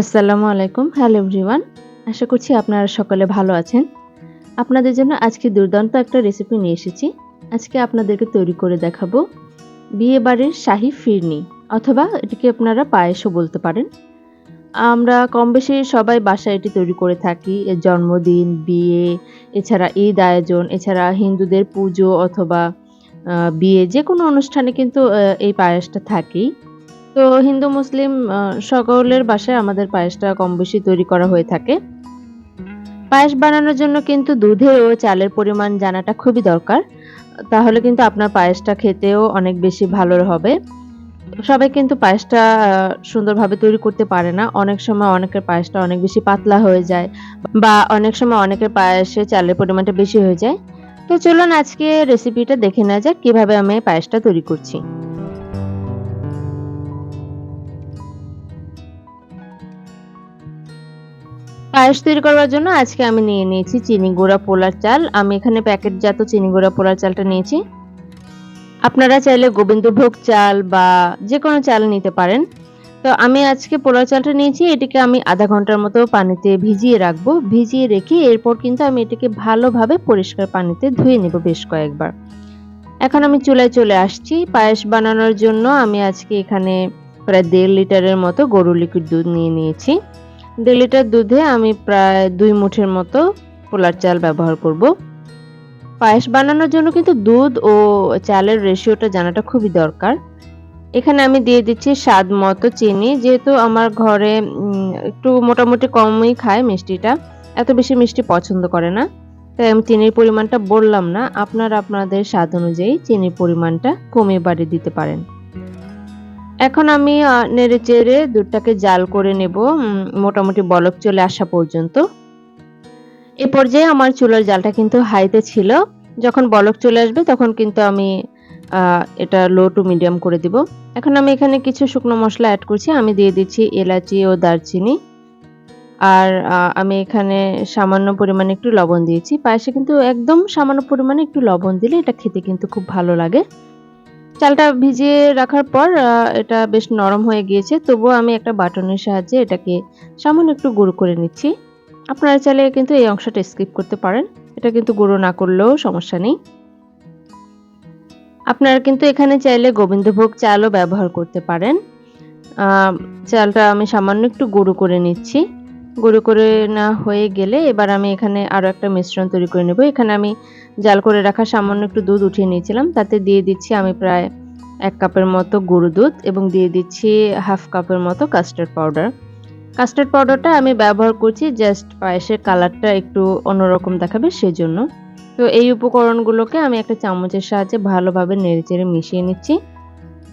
আসসালামু আলাইকুম। Hello everyone. আশা করছি আপনারা সকলে ভালো আছেন। আপনাদের জন্য আজকে দুর্দান্ত একটা রেসিপি নিয়ে এসেছি। আজকে আপনাদেরকে তৈরি করে দেখাবো বিয়েবাড়ির শাহী ফিরনি অথবা এটিকে আপনারা পায়েসও বলতে পারেন। আমরা কমবেশি সবাই বাসায় এটি তৈরি করে থাকি। জন্মদিন, বিয়ে, এছাড়া ঈদ আয়োজন, এছাড়া হিন্দুদের পুজো অথবা বিয়ে যেকোনো অনুষ্ঠানে কিন্তু এই পায়েসটা থাকেই। তো হিন্দু মুসলিম সকলের বাসায় আমাদের পায়েসটা কমবেশি তৈরি করা হয়ে থাকে। পায়েস বানানোর জন্য কিন্তু দুধের ও চালের পরিমাণ জানাটা খুবই দরকার। তাহলে কিন্তু আপনার পায়েসটা খেতেও অনেক বেশি ভালো হবে। সবাই কিন্তু পায়েসটা সুন্দরভাবে তৈরি করতে পারে না। অনেক সময় অনেকের পায়েসটা অনেক বেশি পাতলা হয়ে যায় বা অনেক সময় অনেকের পায়েসে চালের পরিমাণটা বেশি হয়ে যায়। তো চলুন আজকে রেসিপিটা দেখে নেওয়া যাক কিভাবে আমি পায়েসটা তৈরি করছি। পায়েস তৈরি করবার জন্য আজকে আমি নিয়ে নিয়েছি চিনি গুঁড়া পোলার চাল। আমি এখানে প্যাকেটজাত চিনি গুঁড়া পোলার চালটা নিয়েছি। আপনারা চাইলে গোবিন্দভোগ চাল বা যেকোনো চাল নিতে পারেন। তো আমি আজকে পোলার চালটা নিয়েছি। এটিকে আমি ০.৫ ঘন্টার মতো পানিতে ভিজিয়ে রাখবো। ভিজিয়ে রেখে এরপর কিন্তু আমি এটাকে ভালোভাবে পরিষ্কার পানিতে ধুয়ে নেব বেশ কয়েকবার। এখন আমি চুলায় চলে আসছি। পায়েস বানানোর জন্য আমি আজকে এখানে প্রায় ১.৫ লিটারের মতো গরুর লিকুইড দুধ নিয়ে নিয়েছি। ১.৫ লিটার দুধে আমি প্রায় ২ মুঠের মতো পোলার চাল ব্যবহার করব। পায়েস বানানোর জন্য কিন্তু দুধ ও চালের রেশিওটা জানাটা খুবই দরকার। এখানে আমি দিয়ে দিচ্ছি স্বাদ মতো চিনি। যেহেতু আমার ঘরে একটু মোটামুটি কমই খায় মিষ্টিটা। এত বেশি মিষ্টি পছন্দ করে না। তাই আমি চিনির পরিমাণটা বললাম না। আপনারা আপনাদের স্বাদ অনুযায়ী চিনির পরিমাণটা কমিয়ে বাড়িয়ে দিতে পারেন। এখন আমি নেড়েচেড়ে দুধটাকে জাল করে নেব মোটামুটি বলক চলে আসা পর্যন্ত। এ পর্যায়ে আমার চুলার জালটা কিন্তু হাইতে ছিল। যখন বলক চলে আসবে তখন কিন্তু আমি আ এটা লো টু মিডিয়াম করে দিব। এখন আমি এখানে কিছু শুকনো মসলা এড করছি। আমি দিয়ে দিচ্ছি এলাচি ও দারচিনি। আর আমি এখানে সামান্য পরিমাণে একটু লবণ দিয়েছি। পায়েসে কিন্তু একদম সামান্য পরিমাণে একটু লবণ দিলে এটা খেতে কিন্তু খুব ভালো লাগে। চালটা ভিজিয়ে রাখার পর এটা বেশ নরম হয়ে গিয়েছে। তবুও আমি একটা বাটনের সাহায্যে এটাকে সামান্য একটু গুঁড়ো করে নিচ্ছি। আপনারা চাইলে কিন্তু এই অংশটা স্কিপ করতে পারেন। এটা কিন্তু গুঁড়ো না করলেও সমস্যা নেই। আপনারা কিন্তু এখানে চাইলে গোবিন্দভোগ চালও ব্যবহার করতে পারেন। আ চালটা আমি সামান্য একটু গুঁড়ো করে নিচ্ছি। গুঁড়ো করে নেওয়া হয়ে গেলে এবার আমি এখানে আরো একটা মিশ্রণ তৈরি করে নেব। এখানে আমি জাল করে রাখা সামান্য একটু দুধ উঠিয়ে নিয়েছিলাম। তাতে দিয়ে দিচ্ছি আমি প্রায় ১ কাপের মতো গুঁড়ো দুধ এবং দিয়ে দিচ্ছি ১/২ কাপের মতো কাস্টার্ড পাউডার। কাস্টার্ড পাউডারটা আমি ব্যবহার করছি জাস্ট পায়েসের কালারটা একটু অন্যরকম দেখাবে সেজন্য। তো এই উপকরণগুলোকে আমি একটা চামচের সাহায্যে ভালোভাবে নেড়েচেড়ে মিশিয়ে নিচ্ছি।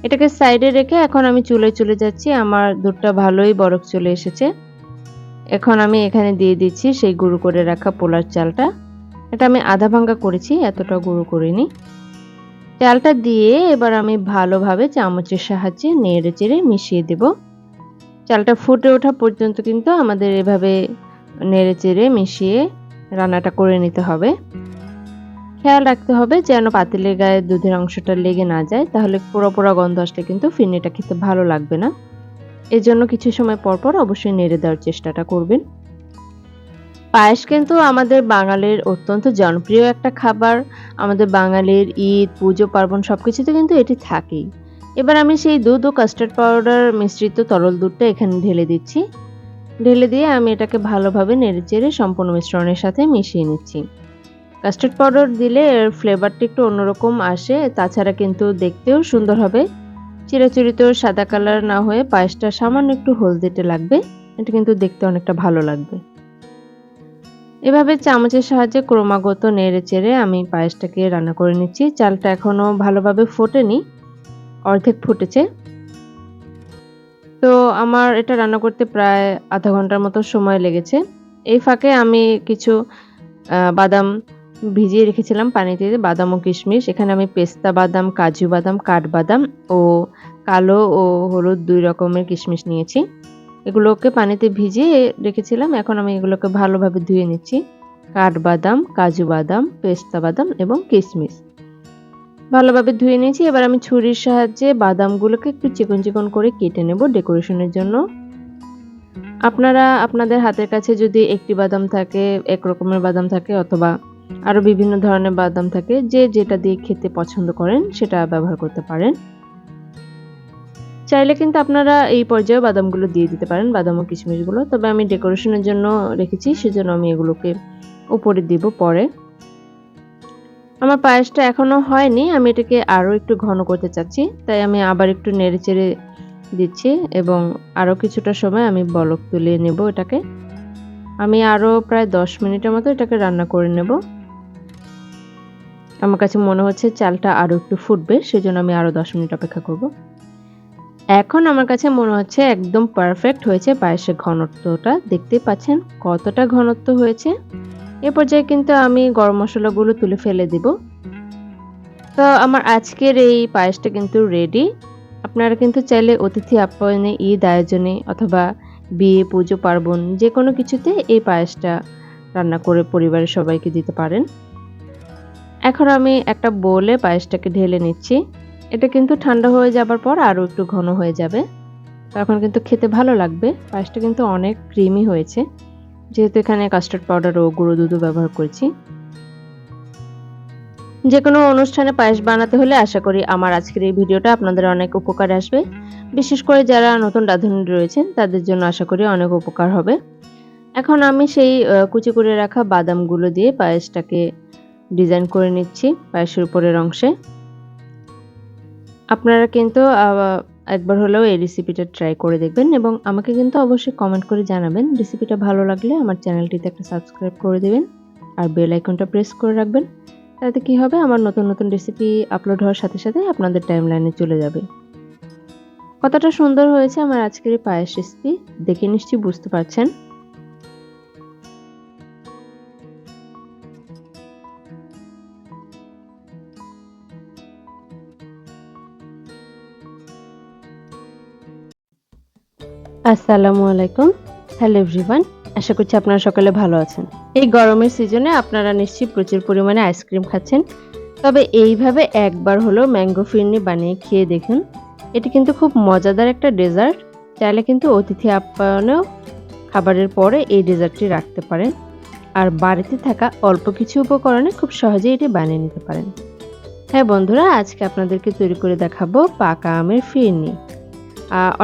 এটাকে সাইডে রেখে এখন আমি চুলায় চলে যাচ্ছি। আমার দুধটা ভালোই বরক চলে এসেছে। এখন আমি এখানে দিয়ে দিচ্ছি সেই গুঁড়ো করে রাখা পোলার চালটা। এটা আমি আধা ভাঙ্গা করেছি, এতটা গুঁড়ো করিনি। চালটা দিয়ে এবার আমি ভালোভাবে চামচের সাহায্যে নেড়েচেড়ে মিশিয়ে দেব। চালটা ফুটে ওঠা পর্যন্ত কিন্তু আমাদের এভাবে নেড়েচেড়ে মিশিয়ে রান্নাটা করে নিতে হবে। খেয়াল রাখতে হবে যেন পাতিলের গায়ে দুধের অংশটা লেগে না যায়, তাহলে পোড়া, পোড়া গন্ধ আসলে কিন্তু ফিরনিটা খেতে ভালো লাগবে না। এজন্য কিছু সময় পর, পর অবশ্যই নেড়ে দেওয়ার চেষ্টাটা করবেন। পায়েস কিন্তু আমাদের বাঙালির অত্যন্ত জনপ্রিয় একটা খাবার। আমাদের বাঙালির ঈদ, পুজো, পার্বণ সবকিছুতে কিন্তু এটি থাকেই। এবার আমি সেই দুধ ও কাস্টার্ড পাউডার মিশ্রিত তরল দুধটা এখানে ঢেলে দিচ্ছি। ঢেলে দিয়ে আমি এটাকে ভালোভাবে নেড়েচেড়ে সম্পূর্ণ মিশ্রণের সাথে মিশিয়ে নিচ্ছি। কাস্টার্ড পাউডার দিলে এর ফ্লেভারটা একটু অন্যরকম আসে, তাছাড়া কিন্তু দেখতেও সুন্দর হবে। চিরাচরিত সাদা কালার না হয়ে পায়েসটা সামান্য একটু হলদেটে লাগবে। এটা কিন্তু দেখতে অনেকটা ভালো লাগবে। এভাবে চামচের সাহায্যে ক্রমাগত নেড়েচেড়ে আমি পায়েসটাকে রান্না করে নিচ্ছি। চালটা এখনো ভালোভাবে ফোটেনি, অর্ধেক ফুটেছে। তো আমার এটা রান্না করতে প্রায় আধা ঘন্টার মতো সময় লেগেছে। এই ফাঁকে আমি কিছু বাদাম ভিজিয়ে রেখেছিলাম পানিতে, বাদাম ও কিশমিশ। এখানে আমি পেস্তা বাদাম, কাজু বাদাম, কাঠবাদাম ও কালো ও হলুদ ২ রকমের কিশমিশ নিয়েছি। এগুলোকে পানিতে ভিজিয়ে রেখেছিলাম। এখন আমি এগুলোকে ভালোভাবে ধুয়ে নিচ্ছি। কাঠবাদাম, কাজু বাদাম, পেস্তা বাদাম এবং কিশমিশ। ভালোভাবে ধুয়ে নিয়েছি। এবার আমি ছুরির সাহায্যে বাদামগুলোকে একটু চিকন, চিকন করে কেটে নেব ডেকোরেশনের জন্য। আপনারা আপনাদের হাতের কাছে যদি একটি বাদাম থাকে, এক রকমের বাদাম থাকে অথবা আরো বিভিন্ন ধরনের বাদাম থাকে, যে যেটা দিয়ে খেতে পছন্দ করেন সেটা ব্যবহার করতে পারেন। চাইলে কিন্তু আপনারা এই পর্যায়ে বাদামগুলো দিয়ে দিতে পারেন, বাদাম ও কিশমিশগুলো। তবে আমি ডেকোরেশনের জন্য রেখেছি, সেজন্য আমি এগুলোকে উপরে দিব পরে। আমার পায়েসটা এখনো হয়নি, আমি এটাকে আরো একটু ঘন করতে চাচ্ছি, তাই আমি আবার একটু নেড়েচেড়ে দিচ্ছি এবং আরো কিছুটা সময় আমি বলক তুলিয়ে নেব এটাকে। আমি আরো প্রায় 10 মিনিটের মতো এটাকে রান্না করে নেব। আমার কাছে মনে হচ্ছে চালটা আরো একটু ফুটবে, সেজন্য আমি আরো 10 মিনিট অপেক্ষা করব। এখন আমার কাছে মনে হচ্ছে একদম পারফেক্ট হয়েছে পায়েসের ঘনত্বটা। দেখতেই পাচ্ছেন কতটা ঘনত্ব হয়েছে। এ পর্যায়ে কিন্তু আমি গরম মসলাগুলো তুলে ফেলে দিব। তো আমার আজকের এই পায়েসটা কিন্তু রেডি। আপনারা কিন্তু চাইলে অতিথি আপ্যায়নে, ঈদ আয়োজনে অথবা বিয়ে, পুজো, পার্বণ যেকোনো কিছুতে এই পায়েসটা রান্না করে পরিবারের সবাইকে দিতে পারেন। এখন আমি একটা বোলে পায়েসটাকে ঢেলে নিচ্ছি। এটা কিন্তু ঠান্ডা হয়ে যাবার পর আরো একটু ঘন হয়ে যাবে। তখন কিন্তু খেতে ভালো লাগবে। পায়েসটা কিন্তু অনেক ক্রিমি হয়েছে। যেহেতু এখানে কাস্টার্ড পাউডার ও গুঁড়ো দুধও ব্যবহার করেছি। যেকোনো অনুষ্ঠানে পায়েস বানাতে হলে আশা করি আমার আজকের এই ভিডিওটা আপনাদের অনেক উপকারে আসবে। বিশেষ করে যারা নতুন রাঁধুনি রয়েছেন তাদের জন্য আশা করি অনেক উপকার হবে। এখন আমি সেই কুচি করে রাখা বাদামগুলো দিয়ে পায়েসটাকে ডিজাইন করে নিচ্ছি পায়েসের উপরের অংশে। আপনারা কিন্তু একবার হলেও এই রেসিপিটা ট্রাই করে দেখবেন এবং আমাকে কিন্তু অবশ্যই কমেন্ট করে জানাবেন। রেসিপিটা ভালো লাগলে আমার চ্যানেলটিতে একটা সাবস্ক্রাইব করে দিবেন আর বেল আইকনটা প্রেস করে রাখবেন। তাতে কি হবে, আমার নতুন নতুন রেসিপি আপলোড হওয়ার সাথে সাথে আপনাদের টাইমলাইনে চলে যাবে। কতটা সুন্দর হয়েছে আমার আজকের এই পায়েস রেসিপি, দেখে নিশ্চয়ই বুঝতে পারছেন। আসসালামু আলাইকুম। Hello everyone. আশা করছি আপনারা সকলে ভালো আছেন। এই গরমের সিজনে আপনারা নিশ্চয়ই প্রচুর পরিমাণে আইসক্রিম খাচ্ছেন। তবে এইভাবে একবার হলেও ম্যাঙ্গো ফিরনি বানিয়ে খেয়ে দেখুন। এটি কিন্তু খুব মজাদার একটা ডেজার্ট। চাইলে কিন্তু অতিথি আপ্যায়নেও খাবারের পরে এই ডেজার্টটি রাখতে পারেন। আর বাড়িতে থাকা অল্প কিছু উপকরণে খুব সহজেই এটি বানিয়ে নিতে পারেন। হ্যাঁ বন্ধুরা, আজকে আপনাদেরকে তৈরি করে দেখাবো পাকা আমের ফিরনি।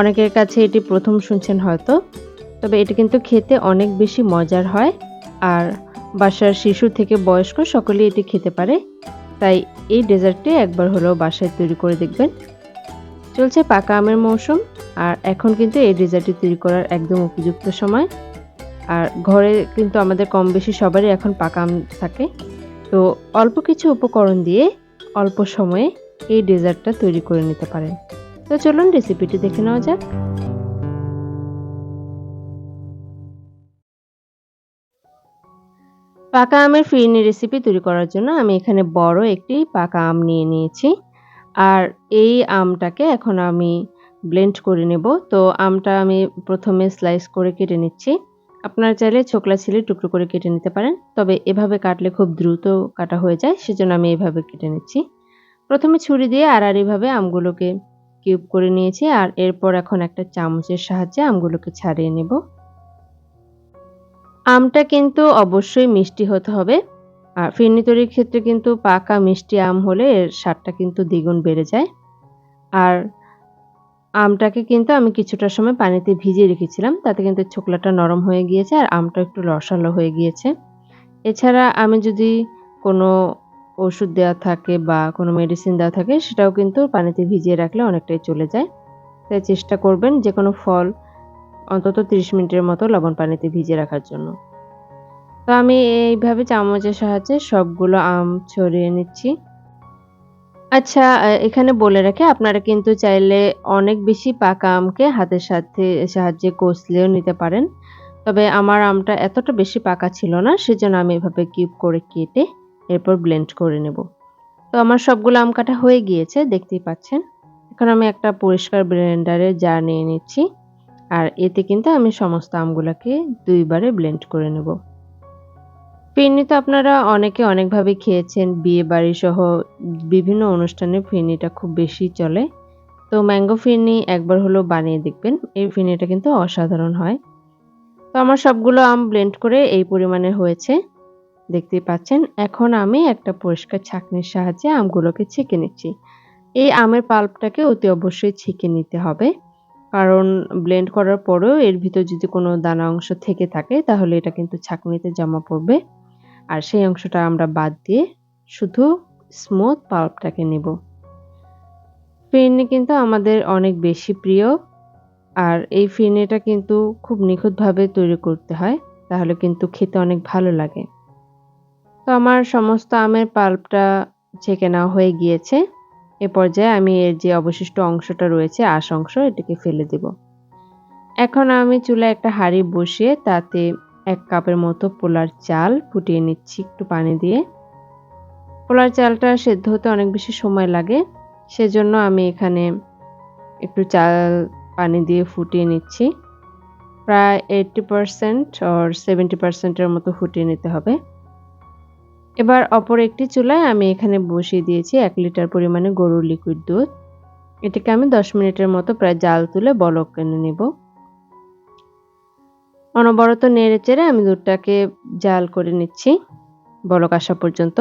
অনেকের কাছে এটি প্রথম শুনছেন হয়তো। তবে এটি কিন্তু খেতে অনেক বেশি মজার হয়। আর বাসার শিশু থেকে বয়স্ক সকলেই এটি খেতে পারে। তাই এই ডেজার্টটি একবার হলেও বাসায় তৈরি করে দেখবেন। চলছে পাকা আমের মৌসুম, আর এখন কিন্তু এই ডেজার্টটি তৈরি করার একদম উপযুক্ত সময়। আর ঘরে কিন্তু আমাদের কম বেশি সবারই এখন পাকা আম থাকে। তো অল্প কিছু উপকরণ দিয়ে অল্প সময়ে এই ডেজার্টটা তৈরি করে নিতে পারেন। তো চলুন রেসিপিটি দেখে নেওয়া যাক। পাকা আমের ফিরনি রেসিপি তৈরি করার জন্য আমি এখানে বড় একটি পাকা আম নিয়ে নিয়েছি। আর এই আমটাকে এখন আমি ব্লেন্ড করে নেব। তো আমটা আমি প্রথমে স্লাইস করে কেটে নিচ্ছি। আপনারা চাইলে ছোকলা ছিলে টুকরো করে কেটে নিতে পারেন। তবে এভাবে কাটলে খুব দ্রুত কাটা হয়ে যায়, সেজন্য আমি এভাবে কেটে নিচ্ছি। প্রথমে ছুরি দিয়ে আড়াআড়িভাবে আমগুলোকে কিউব করে নিয়েছি, আর এরপর এখন একটা চামচের সাহায্যে আমগুলোকে ছাড়িয়ে নেব। আমটা কিন্তু অবশ্যই মিষ্টি হতে হবে। আর ফিরনি তৈরির ক্ষেত্রে কিন্তু পাকা মিষ্টি আম হলে এর স্বাদটা কিন্তু দ্বিগুণ বেড়ে যায়। আর আমটাকে কিন্তু আমি কিছুটা সময় পানিতে ভিজিয়ে রেখেছিলাম। তাতে কিন্তু ছোকলাটা নরম হয়ে গিয়েছে আর আমটা একটু রসালো হয়ে গিয়েছে। এছাড়া আমি যদি কোনো ওষুধ দেওয়া থাকে বা কোনো মেডিসিন দেওয়া থাকে সেটাও কিন্তু পানিতে ভিজিয়ে রাখলে অনেকটাই চলে যায়। তাই চেষ্টা করবেন যেকোনো ফল অন্তত 30 মিনিটের মতো লবণ পানিতে ভিজিয়ে রাখার জন্য। তো আমি এইভাবে চামচের সাহায্যে সবগুলো আম ছড়িয়ে নিচ্ছি। আচ্ছা, এখানে বলে রাখি আপনারা কিন্তু চাইলে অনেক বেশি পাকা আমকে হাতের সাহায্যে কষলেও নিতে পারেন। তবে আমার আমটা এতটা বেশি পাকা ছিল না, সেজন্য আমি এভাবে কিউব করে কেটে এরপর ব্লেন্ড করে নেব। তো আমার সবগুলো আম কাটা হয়ে গিয়েছে, দেখতেই পাচ্ছেন। এখন আমি একটা পরিষ্কার ব্লেন্ডারের জার নিয়ে নিচ্ছি। আর এতে কিন্তু আমি সমস্ত আমগুলাকে 2 বারে ব্লেন্ড করে নেব। ফিরনি তো আপনারা অনেকে অনেকভাবে খেয়েছেন। বিয়েবাড়ি সহ বিভিন্ন অনুষ্ঠানে ফিরনিটা খুব বেশি চলে। তো ম্যাঙ্গো ফিরনি একবার হলেও বানিয়ে দেখবেন। এই ফিরনিটা কিন্তু অসাধারণ হয়। আমার সবগুলো আম ব্লেন্ড করে এই পরিমাণে হয়েছে। দেখতেই পাচ্ছেন। এখন আমি একটা পরিষ্কার ছাঁকনির সাহায্যে আমগুলোকে ছেঁকে নিচ্ছি। এই আমের পাল্পটাকে অতি অবশ্যই ছেঁকে নিতে হবে। কারণ ব্লেন্ড করার পরেও এর ভিতর যদি কোনো দানা অংশ থেকে থাকে তাহলে এটা কিন্তু ছাঁকনিতে জমা পড়বে। আর সেই অংশটা আমরা বাদ দিয়ে শুধু স্মুথ পাল্পটাকে নেব। ফিরনি কিন্তু আমাদের অনেক বেশি প্রিয়। আর এই ফিরনিটা কিন্তু খুব নিখুঁতভাবে তৈরি করতে হয়। তাহলে কিন্তু খেতে অনেক ভালো লাগে। তো আমার সমস্ত আমের পাল্পটা ছেঁকে নেওয়া হয়ে গিয়েছে। এ পর্যায়ে আমি এর যে অবশিষ্ট অংশটা রয়েছে আঁশ অংশ এটাকে ফেলে দেব। এখন আমি চুলায় একটা হাঁড়ি বসিয়ে তাতে ১ কাপের মতো পোলার চাল ফুটিয়ে নিচ্ছি একটু পানি দিয়ে। পোলার চালটা সেদ্ধ হতে অনেক বেশি সময় লাগে। সেজন্য আমি এখানে একটু চাল পানি দিয়ে ফুটিয়ে নিচ্ছি। প্রায় 80% or 70% এর মতো ফুটিয়ে নিতে হবে। এবার অপর একটি চুলায় আমি এখানে বসিয়ে দিয়েছি ১ লিটার পরিমাণে গরুর লিকুইড দুধ। এটাকে আমি ১০ মিনিটের মতো প্রায় জাল তুলে বলক এনে নেব। অনবরত নেড়েচেড়ে আমি দুধটাকে জাল করে নিচ্ছি বলক আসা পর্যন্ত।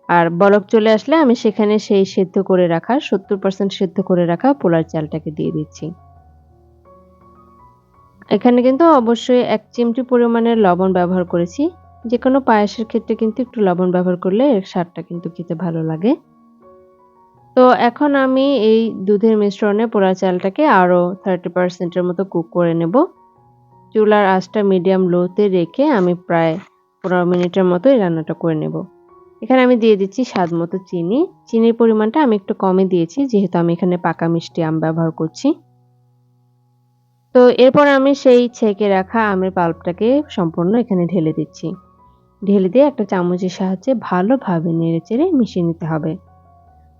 আর বলক চলে আসলে আমি সেখানে সেই সেদ্ধ করে রাখা ৭০% সেদ্ধ করে রাখা পোলার চালটাকে দিয়ে দিচ্ছি। এখানে কিন্তু অবশ্যই ১ চিমটি পরিমাণের লবণ ব্যবহার করেছি। যেকোনো পায়েসের ক্ষেত্রে কিন্তু একটু লবণ ব্যবহার করলে এর স্বাদটা কিন্তু খেতে ভালো লাগে। তো এখন আমি এই দুধের মিশ্রণে পোড়া চালটাকে আরো 30% এর মতো কুক করে নেব। চুলার আঁচটা মিডিয়াম লোতে রেখে আমি প্রায় ১৫ মিনিটের মতো এই রান্নাটা করে নেব। এখানে আমি দিয়ে দিচ্ছি স্বাদমতো চিনি। চিনির পরিমাণটা আমি একটু কমই দিয়েছি যেহেতু আমি এখানে পাকা মিষ্টি আম ব্যবহার করছি। তো এরপর আমি সেই ছেঁকে রাখা আমের পাল্পটাকে সম্পূর্ণ এখানে ঢেলে দিচ্ছি। ঢেলে দিয়ে একটা চামচের সাহায্যে ভালোভাবে নেড়েচেড়ে মিশিয়ে নিতে হবে।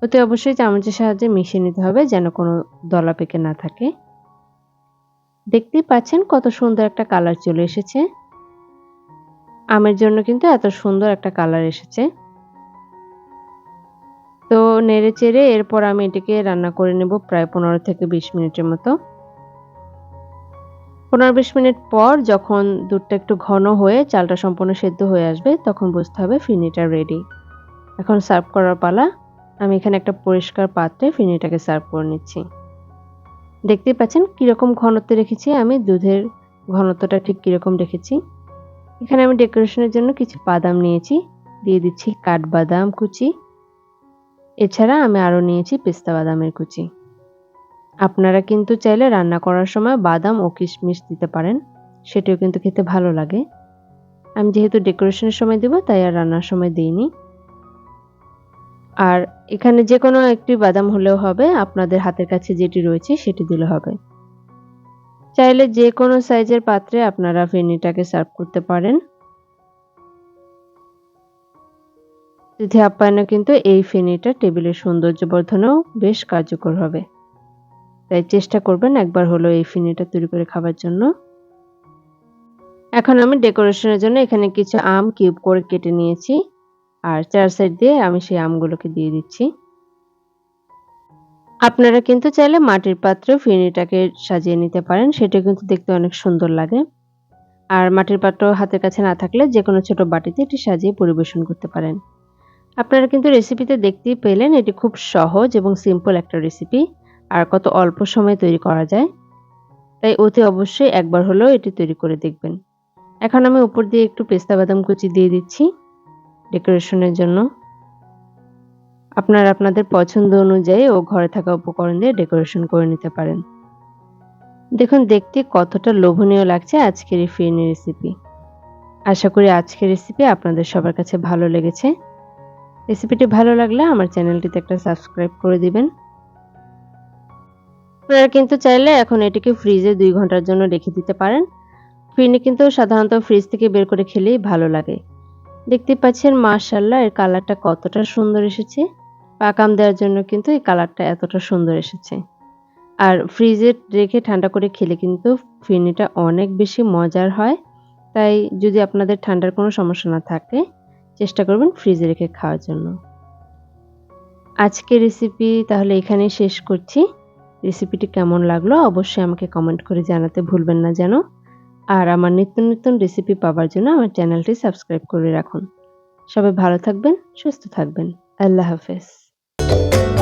অতি অবশ্যই চামচের সাহায্যে মিশিয়ে নিতে হবে যেন কোনো দলা পেকে না থাকে। দেখতেই পাচ্ছেন কত সুন্দর একটা কালার চলে এসেছে। আমের জন্য কিন্তু এত সুন্দর একটা কালার এসেছে। তো নেড়েচেড়ে এরপর আমি এটাকে রান্না করে নেব প্রায় ১৫ থেকে ২০ মিনিটের মতো। ১৫-২০ মিনিট পর যখন দুধটা একটু ঘন হয়ে চালটা সম্পূর্ণ সেদ্ধ হয়ে আসবে তখন বুঝতে হবে ফিরনিটা রেডি। এখন সার্ভ করার পালা। আমি এখানে একটা পরিষ্কার পাত্রে ফিরনিটাকে সার্ভ করে নিচ্ছি। দেখতেই পাচ্ছেন কিরকম ঘনত্বে রেখেছি আমি দুধের ঘনত্বটা ঠিক কিরকম রেখেছি। এখানে আমি ডেকোরেশনের জন্য কিছু বাদাম নিয়েছি। দিয়ে দিচ্ছি কাঠবাদাম কুচি। এছাড়া আমি আরো নিয়েছি পেস্তা বাদামের কুচি। আপনারা কিন্তু চাইলে রান্না করার সময় বাদাম ও কিশমিশ দিতে পারেন। সেটাও কিন্তু খেতে ভালো লাগে। আমি যেহেতু ডেকোরেশনের সময় দিব তাই আর রান্নার সময় দেইনি। আর এখানে যেকোনো একটি বাদাম হলেও হবে। আপনাদের হাতের কাছে যেটি রয়েছে সেটি দিলে হবে। চাইলে যেকোনো সাইজের পাত্রে আপনারা ফিরনিটাকে সার্ভ করতে পারেন। তিথি আপ্যায়নে কিন্তু এই ফিরনিটা টেবিলের সৌন্দর্য বর্ধনেও বেশ কার্যকর হবে। তাই চেষ্টা করবেন একবার হলেও এই ফিরনিটা তৈরি করে খাবার জন্য। এখন আমি ডেকোরেশনের জন্য এখানে কিছু আম কিউব করে কেটে নিয়েছি। আর ৪ সাইড দিয়ে আমি সেই আমগুলোকে দিয়ে দিচ্ছি। আপনারা কিন্তু চাইলে মাটির পাত্রেও ফিরনিটাকে সাজিয়ে নিতে পারেন। সেটাও কিন্তু দেখতে অনেক সুন্দর লাগে। আর মাটির পাত্র হাতের কাছে না থাকলে যেকোনো ছোট বাটিতে এটি সাজিয়ে পরিবেশন করতে পারেন। আপনারা কিন্তু রেসিপিতে দেখতেই পেলেন এটি খুব সহজ এবং সিম্পল একটা রেসিপি। আর কত অল্প সময়ে তৈরি করা যায়। তাই অতি অবশ্যই একবার হলেও এটি তৈরি করে দেখবেন। এখন আমি উপর দিয়ে একটু পেস্তা বাদাম কুচি দিয়ে দিচ্ছি ডেকোরেশনের জন্য। আপনারা আপনাদের পছন্দ অনুযায়ী ও ঘরে থাকা উপকরণ দিয়ে ডেকোরেশন করে নিতে পারেন। দেখুন দেখতে কতটা লোভনীয় লাগছে আজকের এই ফিরনি রেসিপি। আশা করি আজকের রেসিপি আপনাদের সবার কাছে ভালো লেগেছে। রেসিপিটি ভালো লাগলে আমার চ্যানেলটিতে একটা সাবস্ক্রাইব করে দিবেন। আপনারা কিন্তু চাইলে এখন এটিকে ফ্রিজে ২ ঘন্টার জন্য রেখে দিতে পারেন। ফিরনি কিন্তু সাধারণত ফ্রিজ থেকে বের করে খেলেই ভালো লাগে। দেখতেই পাচ্ছেন মাশাআল্লাহ এর কালারটা কতটা সুন্দর এসেছে। পাকা আম দেওয়ার জন্য কিন্তু এই কালারটা এতটা সুন্দর এসেছে। আর ফ্রিজে রেখে ঠান্ডা করে খেলে কিন্তু ফিরনিটা অনেক বেশি মজার হয়। তাই যদি আপনাদের ঠান্ডার কোনো সমস্যা না থাকে চেষ্টা করবেন ফ্রিজে রেখে খাওয়ার জন্য। আজকের রেসিপি তাহলে এখানেই শেষ করছি। রেসিপিটি কেমন লাগলো অবশ্যই আমাকে কমেন্ট করে জানাতে ভুলবেন না যেন। আর আমার নিত্য নতুন রেসিপি পাওয়ার জন্য আমার চ্যানেলটি সাবস্ক্রাইব করে রাখুন। সবাই ভালো থাকবেন, সুস্থ থাকবেন। আল্লাহ হাফেজ।